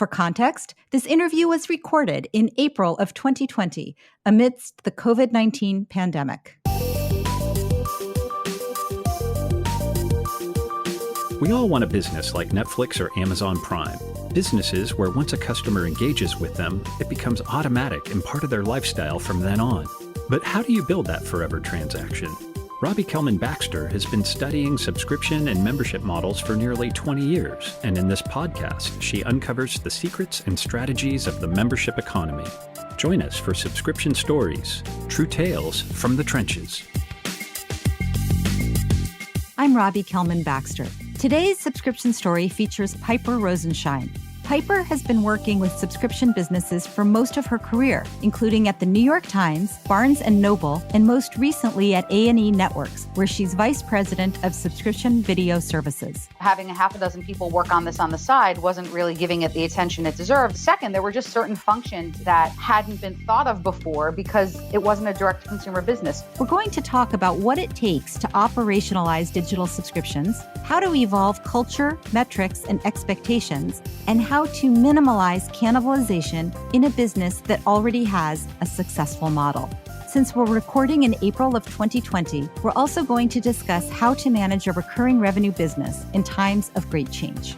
For context, this interview was recorded in April of 2020 amidst the COVID-19 pandemic. We all want a business like Netflix or Amazon Prime. Businesses where once a customer engages with them, it becomes automatic and part of their lifestyle from then on. But how do you build that forever transaction? Robbie Baxter has been studying subscription and membership models for nearly 20 years, and in this podcast, she uncovers the secrets and strategies of the membership economy. Join us for Subscription Stories, true tales from the trenches. I'm Robbie Baxter. Today's subscription story features Piper Rosenshein. Piper has been working with subscription businesses for most of her career, including at the New York Times, Barnes & Noble, and most recently at A+E Networks, where she's vice president of subscription video services. Having a half a dozen people work on this on the side wasn't really giving it the attention it deserved. Second, there were just certain functions that hadn't been thought of before because it wasn't a direct-to-consumer business. We're going to talk about what it takes to operationalize digital subscriptions, how to evolve culture, metrics, and expectations, and how to minimize cannibalization in a business that already has a successful model. Since we're recording in April of 2020, we're also going to discuss how to manage a recurring revenue business in times of great change.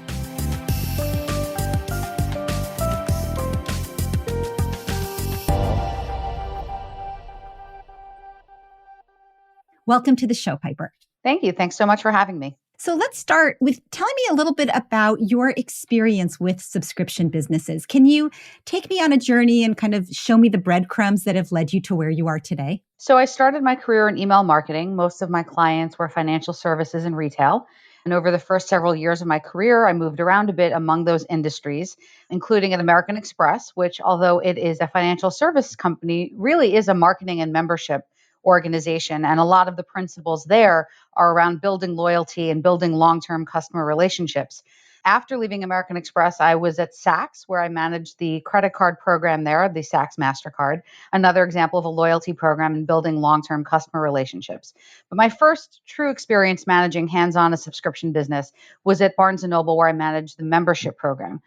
Welcome to the show, Piper. Thank you. Thanks so much for having me. So let's start with telling me a little bit about your experience with subscription businesses. Can you take me on a journey and kind of show me the breadcrumbs that have led you to where you are today? So I started my career in email marketing. Most of my clients were financial services and retail. And over the first several years of my career, I moved around a bit among those industries, including at American Express, which, although it is a financial service company, really is a marketing and membership organization. And a lot of the principles there are around building loyalty and building long-term customer relationships. After leaving American Express, I was at Saks, where I managed the credit card program there, the Saks MasterCard, another example of a loyalty program and building long-term customer relationships. But my first true experience managing hands-on a subscription business was at Barnes & Noble, where I managed the membership program.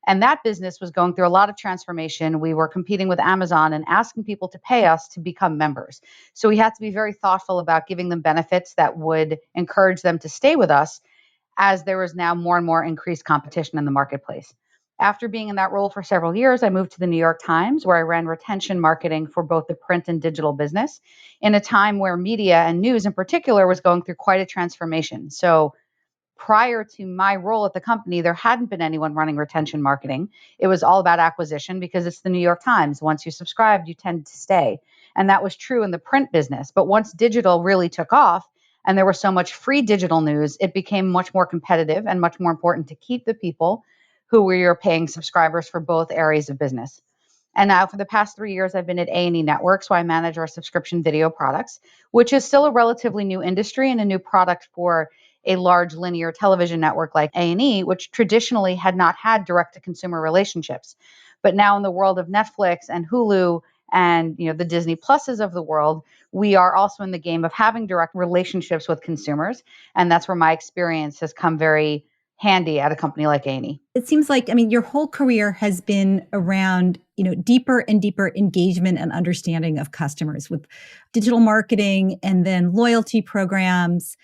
And that business was going through a lot of transformation. We were competing with Amazon and asking people to pay us to become members. So we had to be very thoughtful about giving them benefits that would encourage them to stay with us, as there was now more and more increased competition in the marketplace. After being in that role for several years, I moved to the New York Times, where I ran retention marketing for both the print and digital business in a time where media and news in particular was going through quite a transformation. So prior to my role at the company, there hadn't been anyone running retention marketing. It was all about acquisition because it's the New York Times. Once you subscribed, you tend to stay. And that was true in the print business. But once digital really took off and there was so much free digital news, it became much more competitive and much more important to keep the people who were your paying subscribers for both areas of business. And now for the past 3 years, I've been at A+E Networks, where I manage our subscription video products, which is still a relatively new industry and a new product for a large linear television network like A&E, which traditionally had not had direct-to-consumer relationships. But now in the world of Netflix and Hulu and the Disney Pluses of the world, we are also in the game of having direct relationships with consumers. And that's where my experience has come very handy at a company like A&E. It seems like, your whole career has been around, deeper and deeper engagement and understanding of customers with digital marketing and then loyalty programs.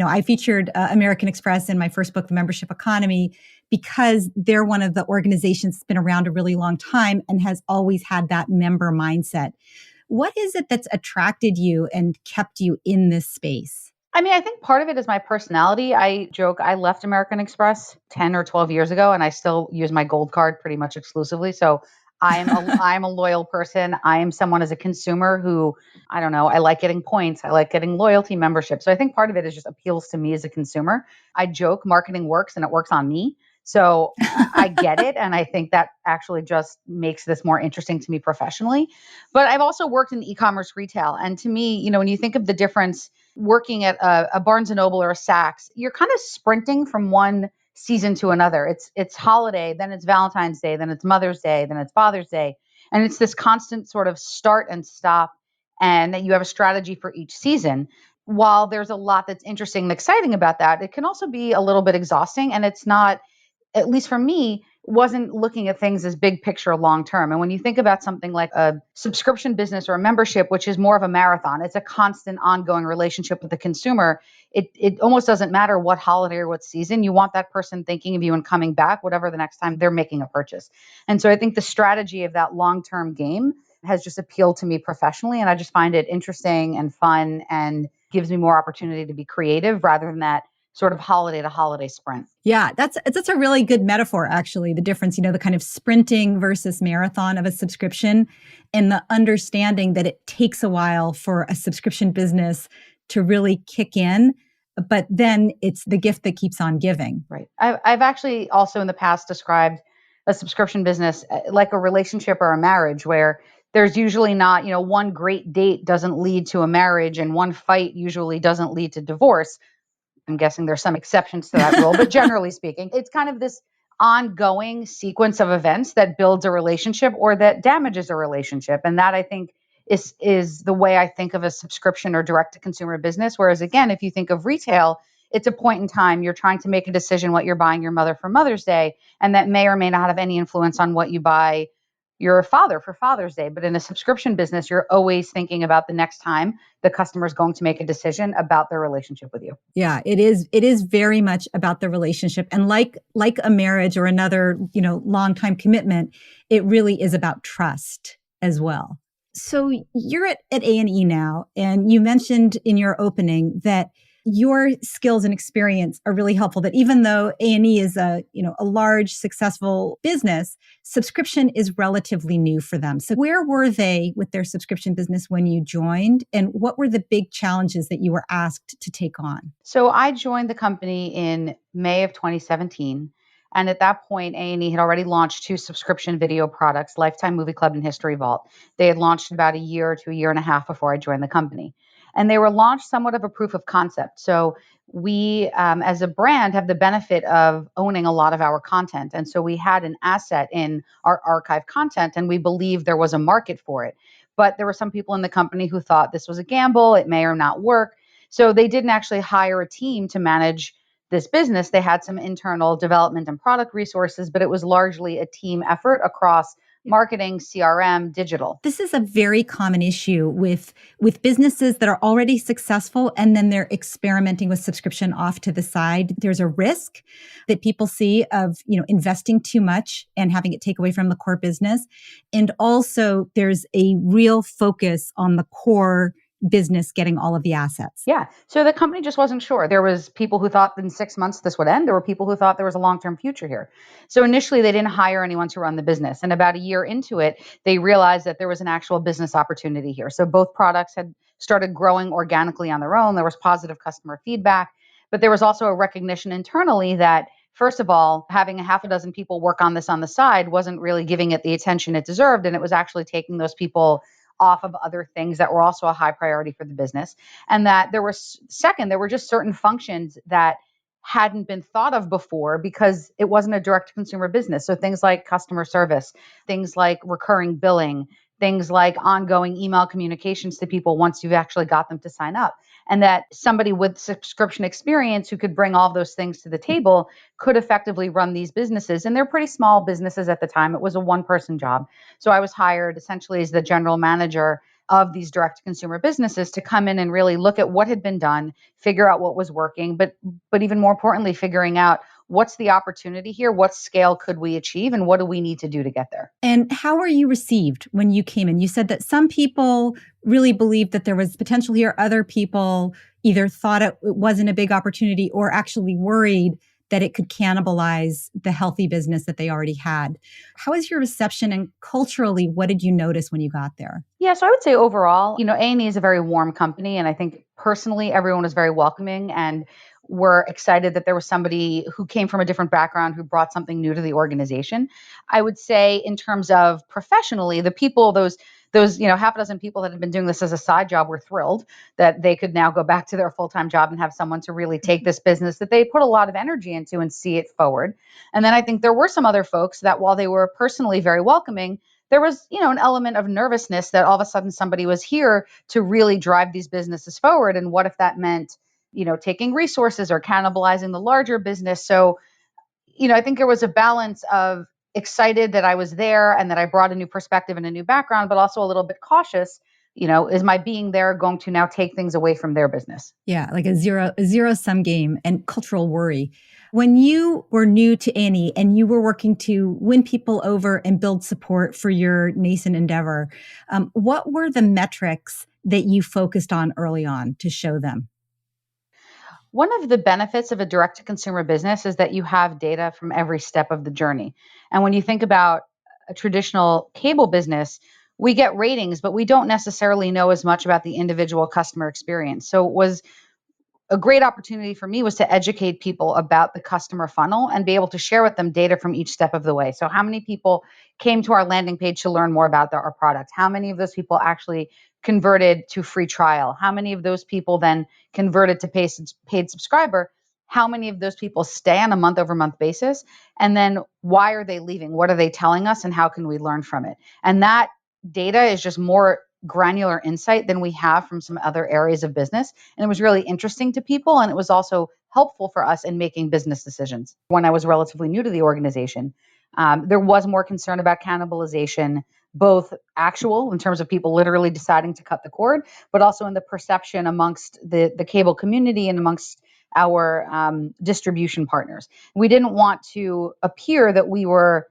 I featured American Express in my first book, The Membership Economy, because they're one of the organizations that's been around a really long time and has always had that member mindset. What is it that's attracted you and kept you in this space? I think part of it is my personality. I joke, I left American Express 10 or 12 years ago, and I still use my gold card pretty much exclusively. So I'm a loyal person. I am someone as a consumer who, I like getting points. I like getting loyalty membership. So I think part of it is just appeals to me as a consumer. I joke marketing works and it works on me. So I get it. And I think that actually just makes this more interesting to me professionally. But I've also worked in e-commerce retail. And to me, when you think of the difference working at a Barnes & Noble or a Saks, you're kind of sprinting from one season to another. It's holiday, then it's Valentine's Day, then it's Mother's Day, then it's Father's Day. And it's this constant sort of start and stop, and that you have a strategy for each season. While there's a lot that's interesting and exciting about that, it can also be a little bit exhausting. And it's not, at least for me, wasn't looking at things as big picture long term. And when you think about something like a subscription business or a membership, which is more of a marathon, it's a constant ongoing relationship with the consumer. It almost doesn't matter what holiday or what season. You want that person thinking of you and coming back, whatever the next time they're making a purchase. And so I think the strategy of that long-term game has just appealed to me professionally. And I just find it interesting and fun and gives me more opportunity to be creative rather than that sort of holiday to holiday sprint. Yeah, that's a really good metaphor, actually. The difference, the kind of sprinting versus marathon of a subscription, and the understanding that it takes a while for a subscription business to really kick in, but then it's the gift that keeps on giving. Right. I've actually also in the past described a subscription business like a relationship or a marriage where there's usually not, one great date doesn't lead to a marriage and one fight usually doesn't lead to divorce. I'm guessing there's some exceptions to that rule, but generally speaking, it's kind of this ongoing sequence of events that builds a relationship or that damages a relationship. And that I think is the way I think of a subscription or direct to consumer business. Whereas again, if you think of retail, it's a point in time you're trying to make a decision what you're buying your mother for Mother's Day, and that may or may not have any influence on what you buy your father for Father's Day. But in a subscription business, you're always thinking about the next time the customer is going to make a decision about their relationship with you. Yeah, it is very much about the relationship. And like a marriage or another, long time commitment, it really is about trust as well. So you're at A+E now, and you mentioned in your opening that your skills and experience are really helpful, that even though A+E is a large, successful business, subscription is relatively new for them. So where were they with their subscription business when you joined? And what were the big challenges that you were asked to take on? So I joined the company in May of 2017. And at that point, A&E had already launched 2 subscription video products, Lifetime Movie Club and History Vault. They had launched about a year to a year and a half before I joined the company. And they were launched somewhat of a proof of concept. So we, as a brand, have the benefit of owning a lot of our content. And so we had an asset in our archive content, and we believed there was a market for it. But there were some people in the company who thought this was a gamble, it may or not work. So they didn't actually hire a team to manage this business. They had some internal development and product resources, but it was largely a team effort across marketing, CRM, digital. This is a very common issue with businesses that are already successful and then they're experimenting with subscription off to the side. There's a risk that people see of, investing too much and having it take away from the core business. And also there's a real focus on the core business getting all of the assets. Yeah. So the company just wasn't sure. There was people who thought in 6 months this would end. There were people who thought there was a long-term future here. So initially they didn't hire anyone to run the business. And about a year into it, they realized that there was an actual business opportunity here. So both products had started growing organically on their own. There was positive customer feedback, but there was also a recognition internally that first of all, having a half a dozen people work on this on the side wasn't really giving it the attention it deserved. And it was actually taking those people off of other things that were also a high priority for the business. And that there were just certain functions that hadn't been thought of before because it wasn't a direct consumer business. So things like customer service, things like recurring billing, things like ongoing email communications to people once you've actually got them to sign up. And that somebody with subscription experience who could bring all those things to the table could effectively run these businesses. And they're pretty small businesses at the time. It was a one-person job. So I was hired essentially as the general manager of these direct-to-consumer businesses to come in and really look at what had been done, figure out what was working, but even more importantly, figuring out what's the opportunity here, what scale could we achieve, and what do we need to do to get there. And how were you received when you came in? You said that some people really believed that there was potential here. Other people either thought it wasn't a big opportunity or actually worried that it could cannibalize the healthy business that they already had. How was your reception, and culturally, what did you notice when you got there? Yeah, so I would say overall, A&E is a very warm company. And I think personally, everyone was very welcoming and were excited that there was somebody who came from a different background who brought something new to the organization. I would say in terms of professionally, the people, those half a dozen people that had been doing this as a side job were thrilled that they could now go back to their full-time job and have someone to really take this business that they put a lot of energy into and see it forward. And then I think there were some other folks that while they were personally very welcoming, there was, an element of nervousness that all of a sudden somebody was here to really drive these businesses forward. And what if that meant, taking resources or cannibalizing the larger business? So, I think there was a balance of excited that I was there and that I brought a new perspective and a new background, but also a little bit cautious. Is my being there going to now take things away from their business? Yeah, like a zero sum game and cultural worry. When you were new to Annie and you were working to win people over and build support for your nascent endeavor, what were the metrics that you focused on early on to show them? One of the benefits of a direct to consumer business is that you have data from every step of the journey. And when you think about a traditional cable business, we get ratings, but we don't necessarily know as much about the individual customer experience. So it was a great opportunity for me was to educate people about the customer funnel and be able to share with them data from each step of the way. So how many people came to our landing page to learn more about our product? How many of those people actually converted to free trial? How many of those people then converted to paid subscriber? How many of those people stay on a month over month basis? And then why are they leaving? What are they telling us? And how can we learn from it? And that data is just more granular insight than we have from some other areas of business. And it was really interesting to people. And it was also helpful for us in making business decisions. When I was relatively new to the organization, there was more concern about cannibalization, both actual in terms of people literally deciding to cut the cord, but also in the perception amongst the cable community and amongst our distribution partners. We didn't want to appear that we were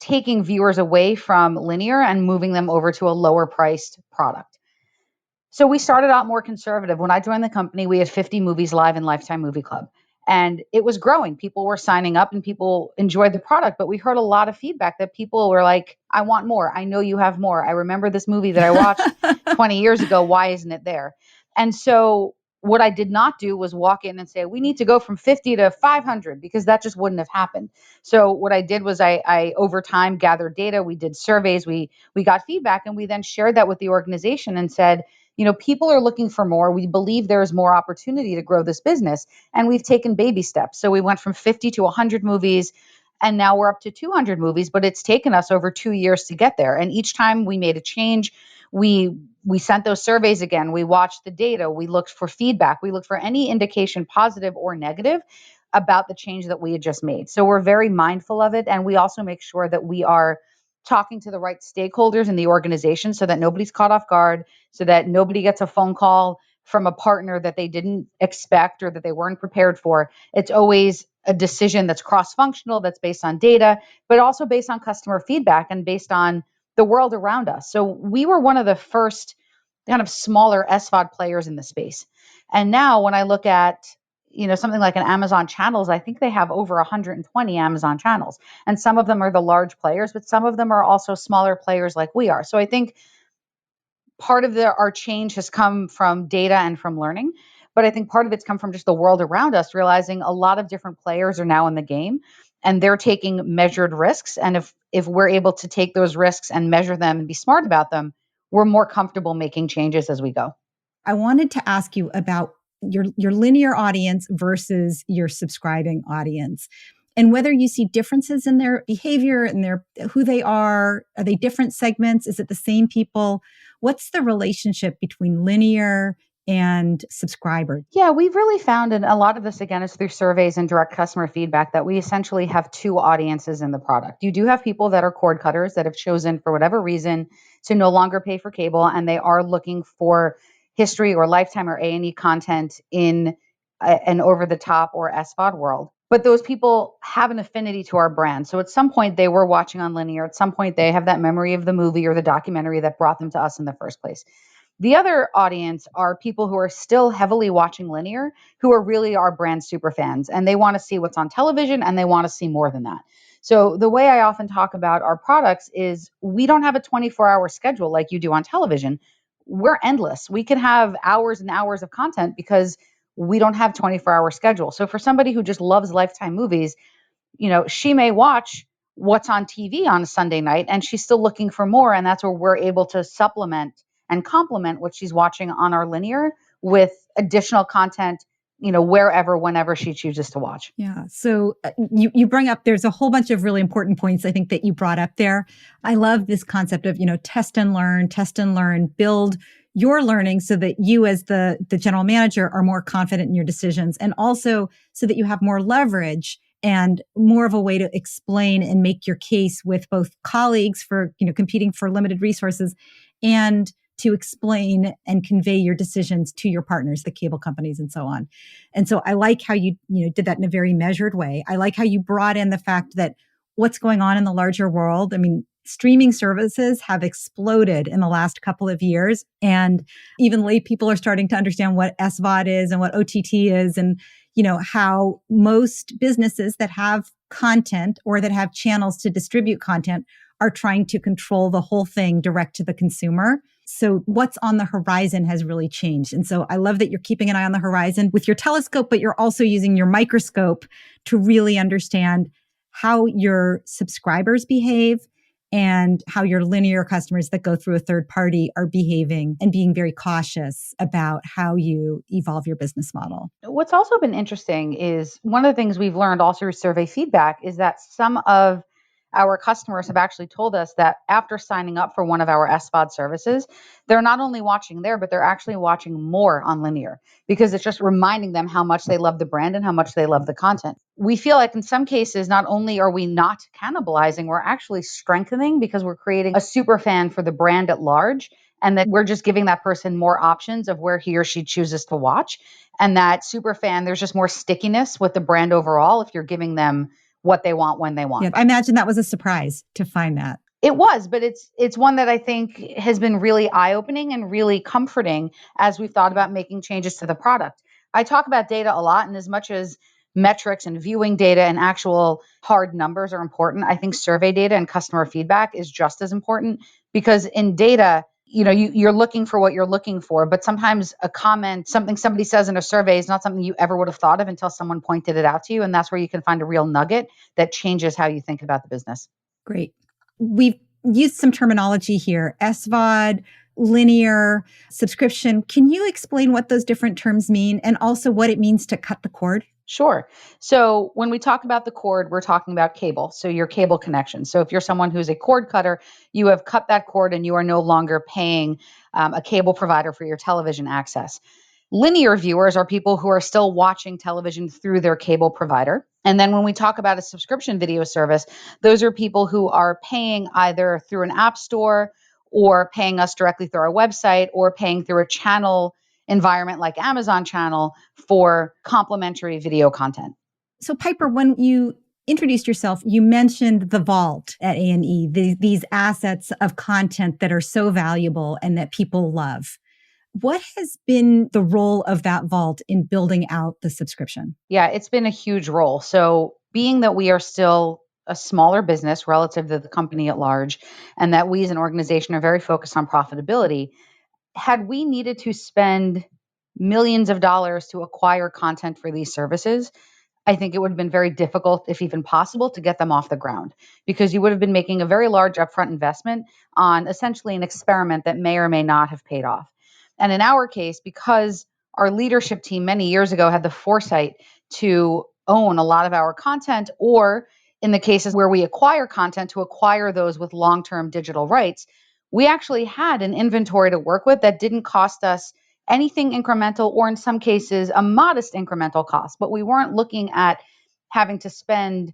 taking viewers away from linear and moving them over to a lower priced product. So we started out more conservative. When I joined the company, we had 50 movies live in Lifetime Movie Club. And it was growing. People were signing up and people enjoyed the product. But we heard a lot of feedback that people were like, I want more. I know you have more. I remember this movie that I watched 20 years ago. Why isn't it there? And so what I did not do was walk in and say, we need to go from 50 to 500 because that just wouldn't have happened. So what I did was I over time gathered data. We did surveys. We got feedback and we then shared that with the organization and said, people are looking for more. We believe there is more opportunity to grow this business. And we've taken baby steps. So we went from 50 to 100 movies. And now we're up to 200 movies, but it's taken us over 2 years to get there. And each time we made a change, we sent those surveys again. We watched the data. We looked for feedback. We looked for any indication, positive or negative, about the change that we had just made. So we're very mindful of it. And we also make sure that we are talking to the right stakeholders in the organization so that nobody's caught off guard, so that nobody gets a phone call from a partner that they didn't expect or that they weren't prepared for. It's always a decision that's cross-functional, that's based on data, but also based on customer feedback and based on the world around us. So we were one of the first kind of smaller SVOD players in the space. And now when I look at something like an Amazon channels, I think they have over 120 Amazon channels. And some of them are the large players, but some of them are also smaller players like we are. So I think part of our change has come from data and from learning. But I think part of it's come from just the world around us, realizing a lot of different players are now in the game and they're taking measured risks. And if we're able to take those risks and measure them and be smart about them, we're more comfortable making changes as we go. I wanted to ask you about your linear audience versus your subscribing audience and whether you see differences in their behavior and who they are. Are they different segments? Is it the same people? What's the relationship between linear and subscriber? Yeah, we've really found, and a lot of this again is through surveys and direct customer feedback, that we essentially have two audiences in the product. You do have people that are cord cutters that have chosen for whatever reason to no longer pay for cable, and they are looking for history or Lifetime or A&E content in an over-the-top or SVOD world. But those people have an affinity to our brand. So at some point they were watching on linear. At some point they have that memory of the movie or the documentary that brought them to us in the first place. The other audience are people who are still heavily watching linear, who are really our brand super fans, and they want to see what's on television and they want to see more than that. So the way I often talk about our products is we don't have a 24-hour schedule like you do on television. We're endless. We can have hours and hours of content because we don't have 24-hour schedule. So for somebody who just loves Lifetime movies, she may watch what's on TV on a Sunday night and she's still looking for more. And that's where we're able to supplement and complement what she's watching on our linear with additional content, wherever, whenever she chooses to watch. Yeah. So you bring up, there's a whole bunch of really important points I think that you brought up there. I love this concept of, test and learn, build your learning so that you as the general manager are more confident in your decisions, and also so that you have more leverage and more of a way to explain and make your case with both colleagues for, competing for limited resources, and to explain and convey your decisions to your partners, the cable companies and so on. And so I like how you did that in a very measured way. I like how you brought in the fact that what's going on in the larger world. I mean, streaming services have exploded in the last couple of years, and even lay people are starting to understand what SVOD is and what OTT is, and how most businesses that have content or that have channels to distribute content are trying to control the whole thing direct to the consumer. So what's on the horizon has really changed. And so I love that you're keeping an eye on the horizon with your telescope, but you're also using your microscope to really understand how your subscribers behave and how your linear customers that go through a third party are behaving, and being very cautious about how you evolve your business model. What's also been interesting is one of the things we've learned also through survey feedback is that some of our customers have actually told us that after signing up for one of our SVOD services, they're not only watching there, but they're actually watching more on linear because it's just reminding them how much they love the brand and how much they love the content. We feel like in some cases, not only are we not cannibalizing, we're actually strengthening because we're creating a super fan for the brand at large. And that we're just giving that person more options of where he or she chooses to watch. And that super fan, there's just more stickiness with the brand overall if you're giving them what they want when they want. Yeah, I imagine that was a surprise to find that. It was, but it's one that I think has been really eye-opening and really comforting as we've thought about making changes to the product. I talk about data a lot, and as much as metrics and viewing data and actual hard numbers are important, I think survey data and customer feedback is just as important because in data, you're looking for what you're looking for, but sometimes a comment, something somebody says in a survey is not something you ever would have thought of until someone pointed it out to you. And that's where you can find a real nugget that changes how you think about the business. Great. We've used some terminology here: SVOD, linear, subscription. Can you explain what those different terms mean and also what it means to cut the cord? Sure. So when we talk about the cord, we're talking about cable. So your cable connection. So if you're someone who's a cord cutter, you have cut that cord and you are no longer paying a cable provider for your television access. Linear viewers are people who are still watching television through their cable provider. And then when we talk about a subscription video service, those are people who are paying either through an app store or paying us directly through our website or paying through a channel environment like Amazon Channel for complimentary video content. So Piper, when you introduced yourself, you mentioned the vault at A+E, these assets of content that are so valuable and that people love. What has been the role of that vault in building out the subscription? Yeah, it's been a huge role. So being that we are still a smaller business relative to the company at large, and that we as an organization are very focused on profitability, had we needed to spend millions of dollars to acquire content for these services, I think it would have been very difficult, if even possible, to get them off the ground because you would have been making a very large upfront investment on essentially an experiment that may or may not have paid off. And in our case, because our leadership team many years ago had the foresight to own a lot of our content, or in the cases where we acquire content, to acquire those with long-term digital rights, we actually had an inventory to work with that didn't cost us anything incremental, or in some cases, a modest incremental cost. But we weren't looking at having to spend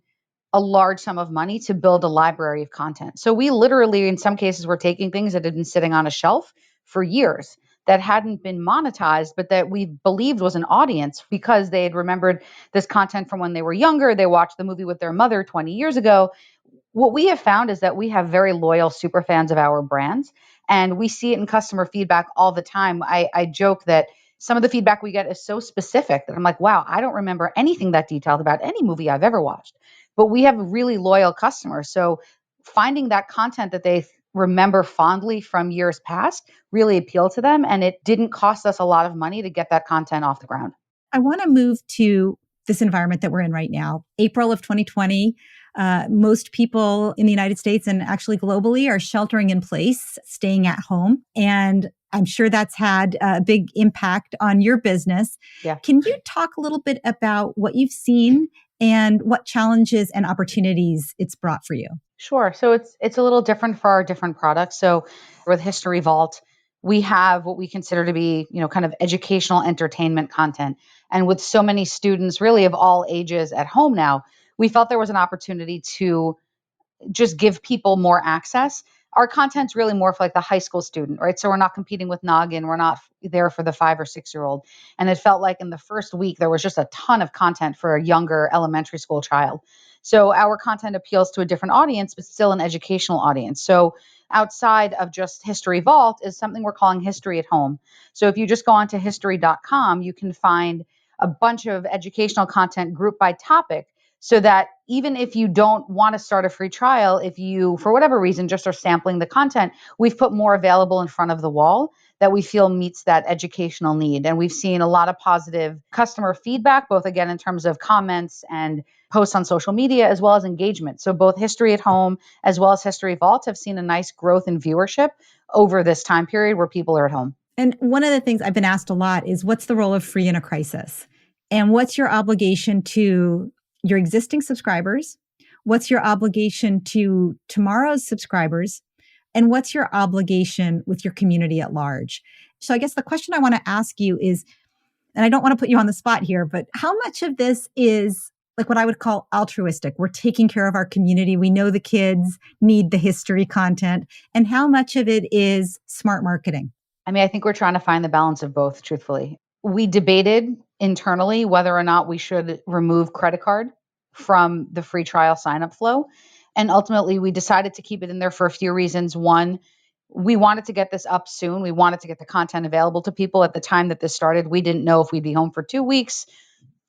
a large sum of money to build a library of content. So we literally, in some cases, were taking things that had been sitting on a shelf for years that hadn't been monetized, but that we believed was an audience because they had remembered this content from when they were younger. They watched the movie with their mother 20 years ago. What we have found is that we have very loyal super fans of our brands, and we see it in customer feedback all the time. I joke that some of the feedback we get is so specific that I'm like, wow, I don't remember anything that detailed about any movie I've ever watched. But we have really loyal customers. So finding that content that they remember fondly from years past really appealed to them, and it didn't cost us a lot of money to get that content off the ground. I want to move to this environment that we're in right now. April of 2020, most people in the United States and actually globally are sheltering in place, staying at home. And I'm sure that's had a big impact on your business. Yeah. Can you talk a little bit about what you've seen and what challenges and opportunities it's brought for you? Sure. So it's a little different for our different products. So with History Vault, we have what we consider to be, kind of educational entertainment content. And with so many students really of all ages at home now, we felt there was an opportunity to just give people more access. Our content's really more for like the high school student, right? So we're not competing with Noggin. We're not there for the 5 or 6 year old. And it felt like in the first week, there was just a ton of content for a younger elementary school child. So our content appeals to a different audience, but still an educational audience. So outside of just History Vault is something we're calling History at Home. So if you just go onto history.com, you can find a bunch of educational content grouped by topic so that even if you don't want to start a free trial, if you, for whatever reason, just are sampling the content, we've put more available in front of the wall that we feel meets that educational need. And we've seen a lot of positive customer feedback, both again in terms of comments and posts on social media, as well as engagement. So both History at Home as well as History Vault have seen a nice growth in viewership over this time period where people are at home. And one of the things I've been asked a lot is what's the role of free in a crisis? And what's your obligation to your existing subscribers? What's your obligation to tomorrow's subscribers? And what's your obligation with your community at large? So I guess the question I want to ask you is, and I don't want to put you on the spot here, but how much of this is like what I would call altruistic? We're taking care of our community. We know the kids need the history content. And how much of it is smart marketing? I mean, I think we're trying to find the balance of both, truthfully. We debated internally whether or not we should remove credit card from the free trial sign-up flow. And ultimately, we decided to keep it in there for a few reasons. One, we wanted to get this up soon. We wanted to get the content available to people at the time that this started. We didn't know if we'd be home for 2 weeks,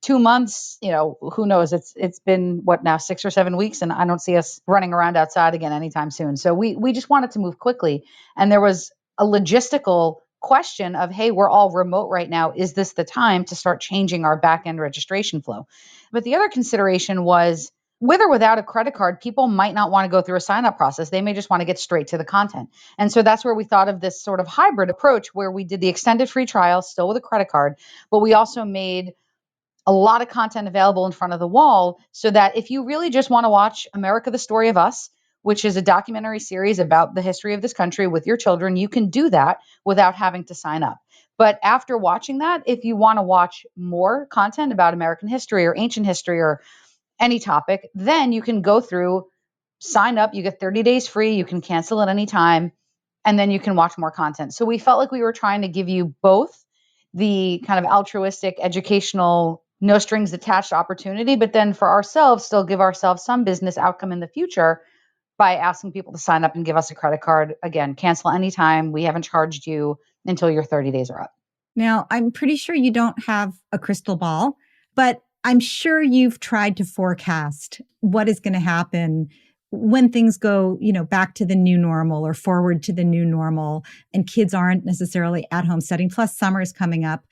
2 months, who knows? It's been what now, 6 or 7 weeks, and I don't see us running around outside again anytime soon. So we just wanted to move quickly. And there was a logistical question of, hey, we're all remote right now. Is this the time to start changing our back end registration flow? But the other consideration was with or without a credit card, people might not want to go through a sign up process. They may just want to get straight to the content. And so that's where we thought of this sort of hybrid approach where we did the extended free trial still with a credit card, but we also made a lot of content available in front of the wall so that if you really just want to watch America, the Story of Us, which is a documentary series about the history of this country with your children, you can do that without having to sign up. But after watching that, if you want to watch more content about American history or ancient history or any topic, then you can go through, sign up, you get 30 days free, you can cancel at any time, and then you can watch more content. So we felt like we were trying to give you both the kind of altruistic, educational, no strings attached opportunity, but then for ourselves, still give ourselves some business outcome in the future by asking people to sign up and give us a credit card. Again, cancel anytime. We haven't charged you until your 30 days are up. Now, I'm pretty sure you don't have a crystal ball, but I'm sure you've tried to forecast what is going to happen when things go, back to the new normal or forward to the new normal and kids aren't necessarily at home studying. Plus summer is coming up.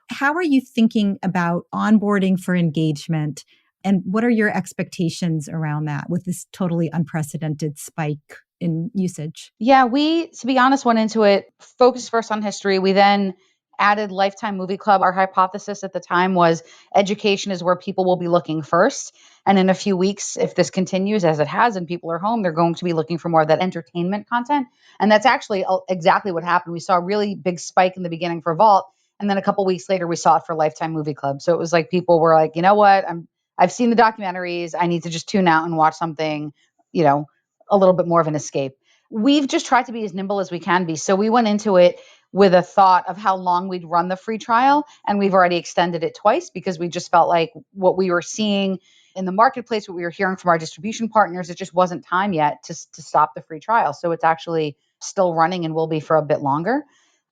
How are you thinking about onboarding for engagement? And what are your expectations around that with this totally unprecedented spike in usage? Yeah, we, to be honest, went into it focused first on history. We then added Lifetime Movie Club. Our hypothesis at the time was education is where people will be looking first. And in a few weeks, if this continues as it has and people are home, they're going to be looking for more of that entertainment content. And that's actually exactly what happened. We saw a really big spike in the beginning for Vault. And then a couple weeks later, we saw it for Lifetime Movie Club. So it was like people were like, you know what? I've seen the documentaries. I need to just tune out and watch something, a little bit more of an escape. We've just tried to be as nimble as we can be. So we went into it with a thought of how long we'd run the free trial. And we've already extended it twice because we just felt like what we were seeing in the marketplace, what we were hearing from our distribution partners, it just wasn't time yet to stop the free trial. So it's actually still running and will be for a bit longer.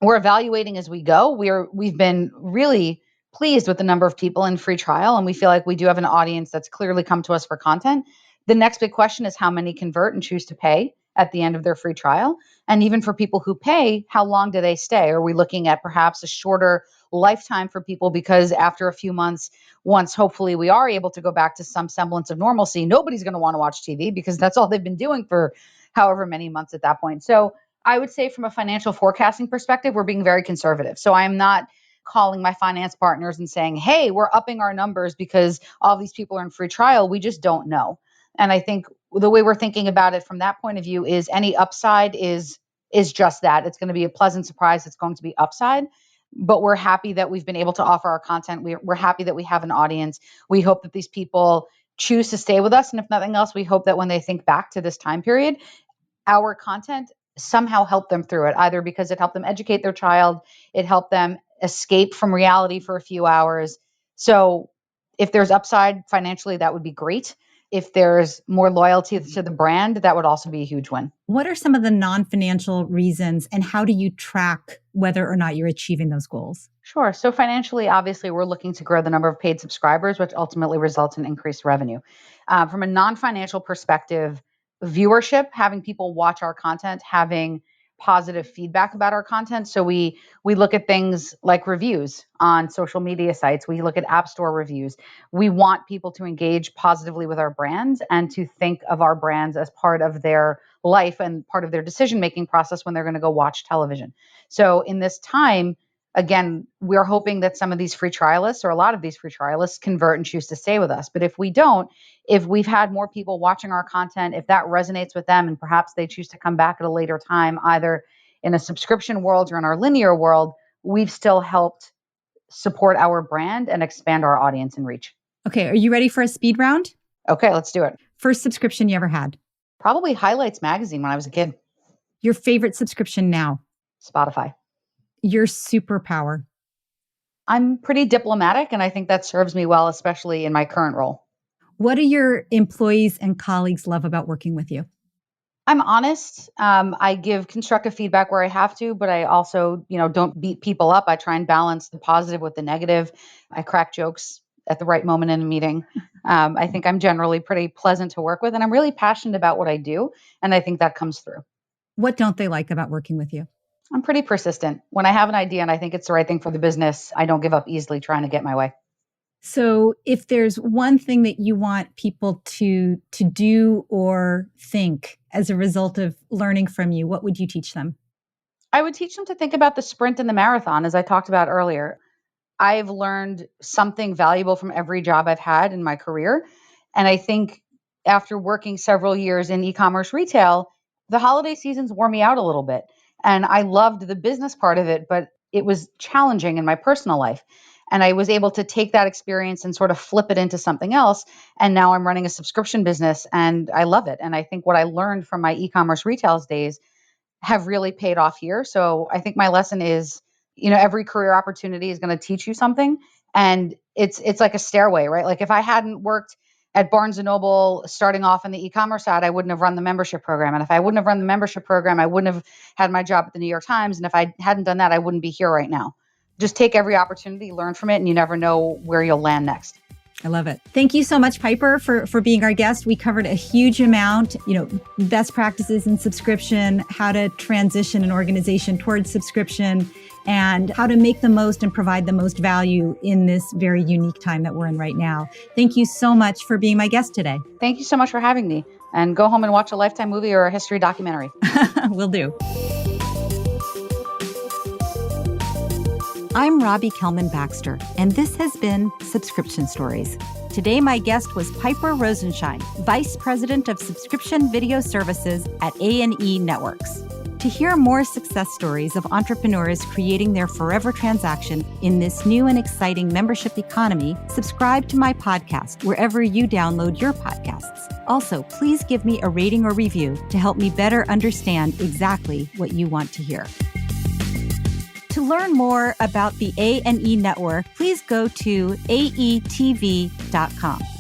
We're evaluating as we go. We've been really pleased with the number of people in free trial, and we feel like we do have an audience that's clearly come to us for content. The next big question is how many convert and choose to pay at the end of their free trial. And even for people who pay, how long do they stay? Are we looking at perhaps a shorter lifetime for people because after a few months, once hopefully we are able to go back to some semblance of normalcy, nobody's going to want to watch TV because that's all they've been doing for however many months at that point. So I would say from a financial forecasting perspective, we're being very conservative. So I'm not calling my finance partners and saying, hey, we're upping our numbers because all these people are in free trial. We just don't know. And I think the way we're thinking about it from that point of view is any upside is just that. It's going to be a pleasant surprise. It's going to be upside. But we're happy that we've been able to offer our content. We're happy that we have an audience. We hope that these people choose to stay with us. And if nothing else, we hope that when they think back to this time period, our content somehow helped them through it, either because it helped them educate their child, it helped them escape from reality for a few hours. So if there's upside financially, that would be great. If there's more loyalty to the brand, that would also be a huge win. What are some of the non-financial reasons, and how do you track whether or not you're achieving those goals? Sure. So financially, obviously, we're looking to grow the number of paid subscribers, which ultimately results in increased revenue. From a non-financial perspective, viewership, having people watch our content, having positive feedback about our content. So we look at things like reviews on social media sites. We look at app store reviews. We want people to engage positively with our brands and to think of our brands as part of their life and part of their decision-making process when they're going to go watch television. So in this time, again, we're hoping that some of these free trialists or a lot of these free trialists convert and choose to stay with us. But if we don't, if we've had more people watching our content, if that resonates with them and perhaps they choose to come back at a later time, either in a subscription world or in our linear world, we've still helped support our brand and expand our audience and reach. Okay, are you ready for a speed round? Okay, let's do it. First subscription you ever had? Probably Highlights magazine when I was a kid. Your favorite subscription now? Spotify. Your superpower? I'm pretty diplomatic, and I think that serves me well, especially in my current role. What do your employees and colleagues love about working with you? I'm honest. I give constructive feedback where I have to, but I also, don't beat people up. I try and balance the positive with the negative. I crack jokes at the right moment in a meeting. I think I'm generally pretty pleasant to work with, and I'm really passionate about what I do, and I think that comes through. What don't they like about working with you? I'm pretty persistent. When I have an idea and I think it's the right thing for the business, I don't give up easily trying to get my way. So if there's one thing that you want people to do or think as a result of learning from you, what would you teach them? I would teach them to think about the sprint and the marathon, as I talked about earlier. I've learned something valuable from every job I've had in my career. And I think after working several years in e-commerce retail, the holiday seasons wore me out a little bit. And I loved the business part of it, but it was challenging in my personal life. And I was able to take that experience and sort of flip it into something else. And now I'm running a subscription business and I love it. And I think what I learned from my e-commerce retail days have really paid off here. So I think my lesson is, every career opportunity is going to teach you something. And it's like a stairway, right? Like if I hadn't worked at Barnes & Noble starting off on the e-commerce side, I wouldn't have run the membership program. And if I wouldn't have run the membership program, I wouldn't have had my job at the New York Times. And if I hadn't done that, I wouldn't be here right now. Just take every opportunity, learn from it, and you never know where you'll land next. I love it. Thank you so much, Piper, for being our guest. We covered a huge amount, best practices in subscription, how to transition an organization towards subscription, and how to make the most and provide the most value in this very unique time that we're in right now. Thank you so much for being my guest today. Thank you so much for having me. And go home and watch a Lifetime movie or a history documentary. Will do. I'm Robbie Kelman-Baxter, and this has been Subscription Stories. Today, my guest was Piper Rosenshein, Vice President of Subscription Video Services at A+E Networks. To hear more success stories of entrepreneurs creating their forever transaction in this new and exciting membership economy, subscribe to my podcast wherever you download your podcasts. Also, please give me a rating or review to help me better understand exactly what you want to hear. To learn more about the A+E Network, please go to aetv.com.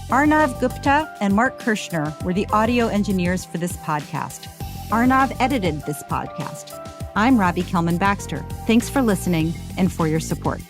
Arnav Gupta and Mark Kirshner were the audio engineers for this podcast. Arnav edited this podcast. I'm Robbie Kelman-Baxter. Thanks for listening and for your support.